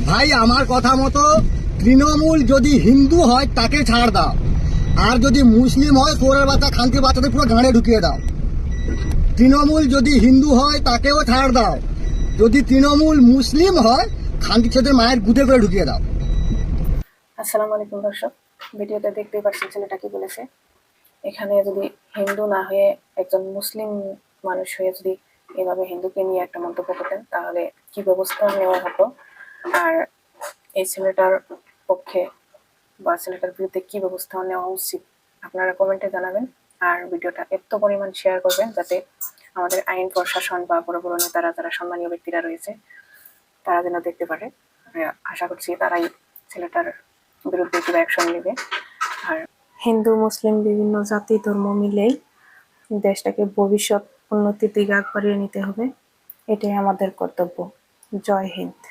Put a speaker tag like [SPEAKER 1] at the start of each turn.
[SPEAKER 1] ভাই আমার কথা মতো তৃণমূল যদি হিন্দু হয় তাকে ছাড় দাও, আর যদি মুসলিম হয় চোরের বাচ্চা খানকি বাচ্চাদের পুরো গাঁড়ে ঢুকিয়ে দাও। তৃণমূল যদি হিন্দু হয় তাকেও ছাড় দাও, যদি তৃণমূল মুসলিম হয় খানকি ছেলেদের মায়ের গুদে করে ঢুকিয়ে দাও।
[SPEAKER 2] আসসালামু আলাইকুম দর্শক, ভিডিওতে দেখতেই পাচ্ছেন ছেলেটা কি বলেছে। এখানে যদি হিন্দু না হয়ে একজন মুসলিম মানুষ হয়ে যদি এভাবে হিন্দুকে নিয়ে একটা মন্তব্য করতেন তাহলে কি ব্যবস্থা নেওয়া হতো, আর এই ছেলেটার পক্ষে বা ছেলেটার বিরুদ্ধে কি ব্যবস্থা নেওয়া উচিত আপনারা কমেন্টে জানাবেন। আর ভিডিওটা এত পরিমাণ শেয়ার করবেন যাতে আমাদের আইন প্রশাসন বা বড় বড় নেতারা, যারা সম্মানীয় ব্যক্তিরা রয়েছে, তারা যেন দেখতে পারে। আশা করছি তারাই ছেলেটার বিরুদ্ধে কিছু অ্যাকশন নেবে। আর হিন্দু মুসলিম বিভিন্ন জাতি ধর্ম মিলেই দেশটাকে ভবিষ্যৎ উন্নতির দিকে আগ বাড়িয়ে নিতে হবে, এটাই আমাদের কর্তব্য। জয় হিন্দ।